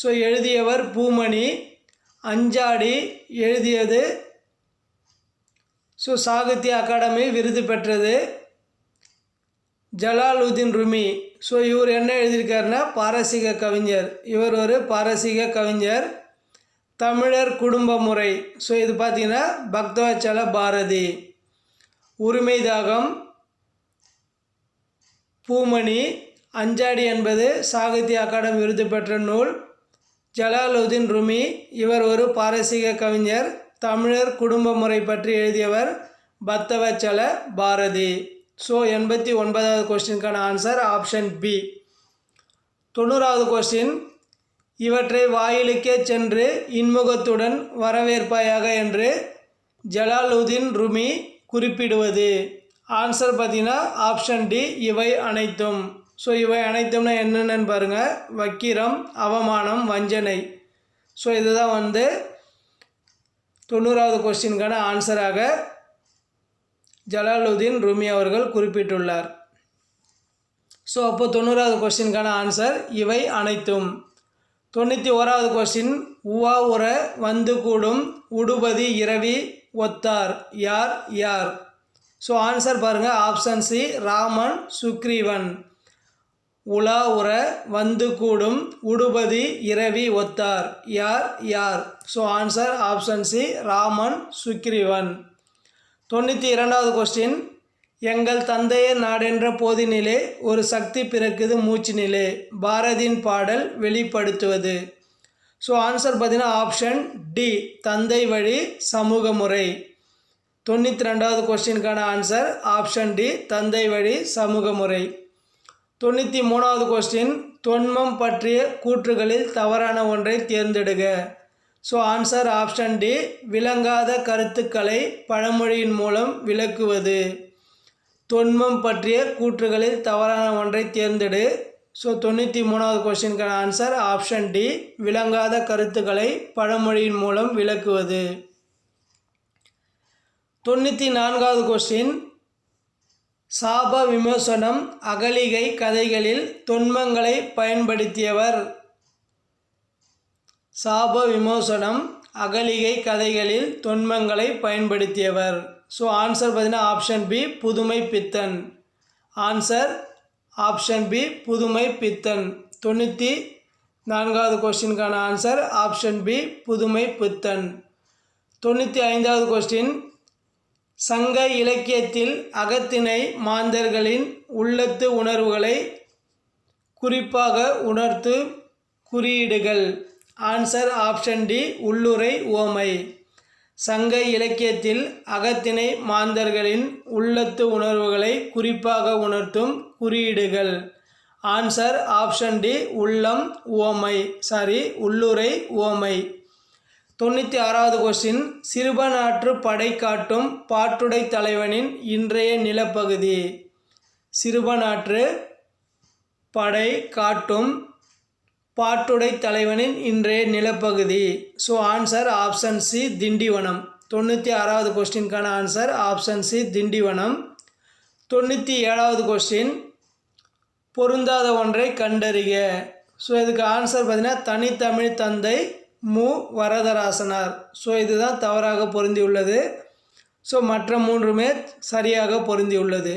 ஸோ எழுதியவர் பூமணி. அஞ்சாடி எழுதியது ஸோ சாகித்ய அகாடமி விருது பெற்றது. ஜலாலுதீன் ருமி. ஸோ இவர் என்ன எழுதியிருக்காருன்னா பாரசீக கவிஞர். இவர் ஒரு பாரசீக கவிஞர். தமிழர் குடும்ப முறை. ஸோ இது பார்த்திங்கன்னா பக்தவச்சல பாரதி. உரிமை தாகம் பூமணி. அஞ்சாடி என்பது சாகித்ய அகாடமி விருது பெற்ற நூல். ஜலாலுதீன் ருமி இவர் ஒரு பாரசீக கவிஞர். தமிழர் குடும்ப முறை பற்றி எழுதியவர் பக்தவச்சல பாரதி. ஸோ 89வது கொஸ்டினுக்கான ஆன்சர் ஆப்ஷன் பி. 90வது கொஸ்டின், இவற்றை வாயிலுக்கே சென்று இன்முகத்துடன் வரவேற்பாயாக என்று ஜலாலுதீன் ருமி குறிப்பிடுவது. ஆன்சர் பார்த்தீங்கன்னா ஆப்ஷன் டி இவை அனைத்தும். ஸோ இவை அனைத்தும்னா என்னென்னு பாருங்கள். வக்கிரம், அவமானம், வஞ்சனை. ஸோ இதுதான் 90வது கொஸ்டினுக்கான ஆன்சராக ஜலாலுதீன் ருமி அவர்கள் குறிப்பிட்டுள்ளார். ஸோ அப்போ 90வது கொஸ்டினுக்கான ஆன்சர் இவை அனைத்தும். 91வது கொஸ்டின், உவா உற வந்து கூடும் உடுபதி இரவி ஒத்தார் யார் யார்? ஸோ ஆன்சர் பாருங்கள். Option C Raman Sugreevan. உலா உற வந்து கூடும் உடுபதி இரவி ஒத்தார் யார் யார்? So answer option C Raman Sugreevan. 92வது கொஸ்டின், எங்கள் தந்தையர் நாடென்ற போதினிலே ஒரு சக்தி பிறக்குது மூச்சினிலே பாரதியின் பாடல் வெளிப்படுத்துவது. ஸோ ஆன்சர் பார்த்தீங்கன்னா ஆப்ஷன் டி தந்தை வழி சமூக முறை. 92வது கொஸ்டினுக்கான ஆன்சர் ஆப்ஷன் டி தந்தை வழி சமூக முறை. 93வது கொஸ்டின், தொன்மம் பற்றிய கூற்றுகளில் தவறான ஒன்றை தேர்ந்தெடுக. ஸோ ஆன்சர் ஆப்ஷன் டி விளங்காத கருத்துக்களை பழமொழியின் மூலம் விளக்குவது. தொன்மம் பற்றிய கூற்றுகளில் தவறான ஒன்றை தேர்ந்தெடு. ஸோ 93வது கொஸ்டினுக்கான ஆன்சர் ஆப்ஷன் டி விளங்காத கருத்துக்களை பழமொழியின் மூலம் விளக்குவது. 94வது கொஸ்டின், சாப விமோசனம் அகலிகை கதைகளில் தொன்மங்களை பயன்படுத்தியவர். சாப விமோசனம் அகலிகை கதைகளில் தொன்மங்களை பயன்படுத்தியவர். ஸோ ஆன்சர் பார்த்தீங்கன்னா ஆப்ஷன் பி புதுமை பித்தன். ஆன்சர் ஆப்ஷன் பி புதுமை பித்தன். 94வது கொஸ்டினுக்கான ஆன்சர் ஆப்ஷன் பி புதுமை பித்தன். 95வது கொஸ்டின், சங்க இலக்கியத்தில் அகத்திணை மாந்தர்களின் உள்ளத்து உணர்வுகளை குறிப்பாக உணர்த்து குறியீடுகள். ஆன்சர் ஆப்ஷன் டி உள்ளுரை உவமை. சங்க இலக்கியத்தில் அகத்திணை மாந்தர்களின் உள்ளத்து உணர்வுகளை குறிப்பாக உணர்த்தும் குறியீடுகள். ஆன்சர் ஆப்ஷன் டி உள்ளம் உவமை உள்ளுரை உவமை. 96வது கொஸ்டின், சிறுபனாற்று படை காட்டும் பாட்டுடை தலைவனின் இன்றைய நிலப்பகுதி. சிறுபனாற்று படை காட்டும் பாட்டுடை தலைவனின் இன்றைய நிலப்பகுதி. So answer option C Tindivanam. 96வது கொஸ்டினுக்கான ஆன்சர் ஆப்ஷன் சி திண்டிவனம். 97வது கொஸ்டின் பொருந்தாத ஒன்றை கண்டறிக. ஸோ இதுக்கு ஆன்சர் பார்த்தீங்கன்னா தனித்தமிழ் தந்தை மு வரதராசனார். ஸோ இதுதான் தவறாக பொருந்தியுள்ளது. ஸோ மற்ற மூன்றுமே சரியாக பொருந்தியுள்ளது.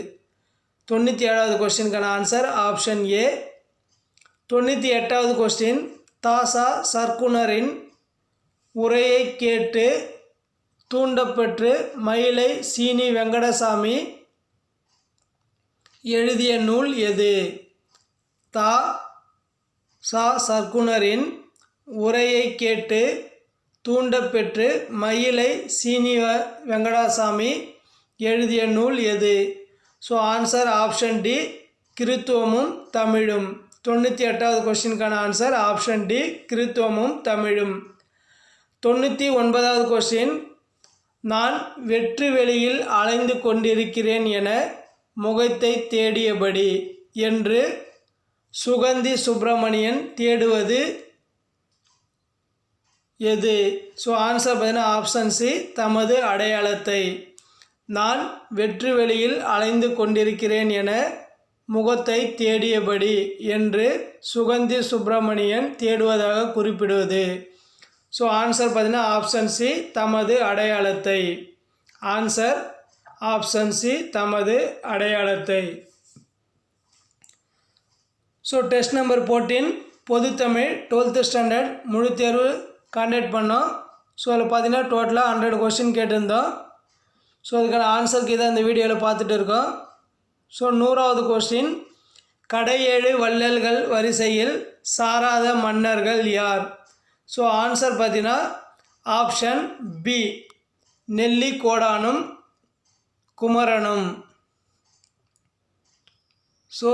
97வது கொஸ்டினுக்கான ஆன்சர் ஆப்ஷன் ஏ. 98வது கொஸ்டின் தாசா சர்க்குணரின் உரையை கேட்டு தூண்டப்பெற்று மயிலை சீனி வெங்கடசாமி எழுதிய நூல் எது? தா சா சர்க்குணரின் உரையை கேட்டு தூண்டப்பெற்று மயிலை சீனி வெங்கடசாமி எழுதிய நூல் எது? ஸோ ஆன்சர் ஆப்ஷன் டி கிறித்துவமும் தமிழும். 98வது கொஸ்டினுக்கான ஆன்சர் ஆப்ஷன் டி கிறித்துவமும் தமிழும். 99வது கொஸ்டின் நான் வெற்று வெளியில் அலைந்து கொண்டிருக்கிறேன் என முகத்தை தேடியபடி என்று சுகந்தி சுப்பிரமணியன் தேடுவது எது? ஸோ ஆன்சர் பார்த்தீங்கன்னா ஆப்ஷன் சி தமது அடையாளத்தை. நான் வெற்று வெளியில் அலைந்து கொண்டிருக்கிறேன் என முகத்தை தேடியபடி என்று சுகந்தி சுப்பிரமணியன் தேடுவதாக குறிப்பிடுவது. ஸோ ஆன்சர் பார்த்தீங்கன்னா ஆப்ஷன் சி தமது அடையாளத்தை. ஆன்சர் ஆப்ஷன் சி தமது அடையாளத்தை. So test number 14 பொதுத்தமிழ் 12th standard முழு தேர்வு காண்டக்ட் பண்ணோம். ஸோ அதில் பார்த்தீங்கன்னா டோட்டலாக 100 கொஸ்டின் கேட்டிருந்தோம். ஸோ அதுக்கான ஆன்சருக்கு தான் இந்த வீடியோவில் பார்த்துட்டு இருக்கோம். ஸோ 100வது கொஸ்டின் கடையேழு வள்ளல்கள் வரிசையில் சாராத மன்னர்கள் யார்? ஸோ ஆன்சர் பார்த்தீங்கன்னா ஆப்ஷன் பி நெல்லிக்கோடானும் குமரனும். ஸோ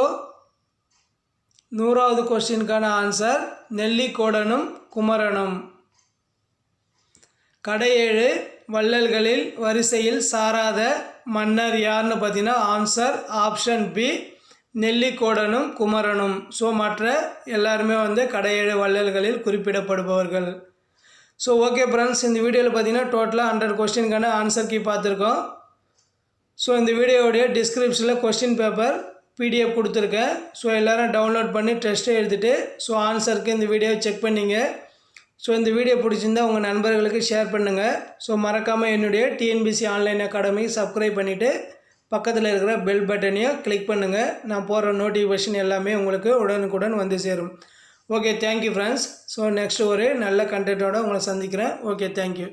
100வது கொஸ்டினுக்கான ஆன்சர் நெல்லிக்கோடனும் குமரனும். கடையேழு வள்ளல்களில் வரிசையில் சாராத மன்னர் யார்னு பார்த்தீங்கன்னா ஆன்சர் ஆப்ஷன் பி நெல்லிக்கோடனும் குமரனும். ஸோ மற்ற எல்லாருமே கடையேழு வள்ளல்களில் குறிப்பிடப்படுபவர்கள். ஸோ ஓகே ஃப்ரெண்ட்ஸ், இந்த வீடியோவில் பார்த்தீங்கன்னா டோட்டலாக 100 கொஸ்டினுக்கான ஆன்சர் கீ பார்த்துருக்கோம். ஸோ இந்த வீடியோவுடைய டிஸ்கிரிப்ஷனில் கொஸ்டின் பேப்பர் PDF கொடுத்துருக்கேன். ஸோ எல்லோரும் டவுன்லோட் பண்ணி டெஸ்ட்டை எழுதிட்டு ஸோ ஆன்சருக்கு இந்த வீடியோவை செக் பண்ணிங்க. ஸோ இந்த வீடியோ பிடிச்சிருந்தா உங்கள் நண்பர்களுக்கு ஷேர் பண்ணுங்கள். ஸோ மறக்காமல் என்னுடைய TNBC ஆன்லைன் அகாடமி சப்ஸ்கிரைப் பண்ணிவிட்டு பக்கத்தில் இருக்கிற பெல் பட்டனையும் கிளிக் பண்ணுங்கள். நான் போடுற நோட்டிஃபிகேஷன் எல்லாமே உங்களுக்கு உடனுக்குடன் வந்து சேரும். Okay, thank you friends. So next ஒரு நல்ல கண்டென்ட்டோடு உங்களை சந்திக்கிறேன். Okay, thank you.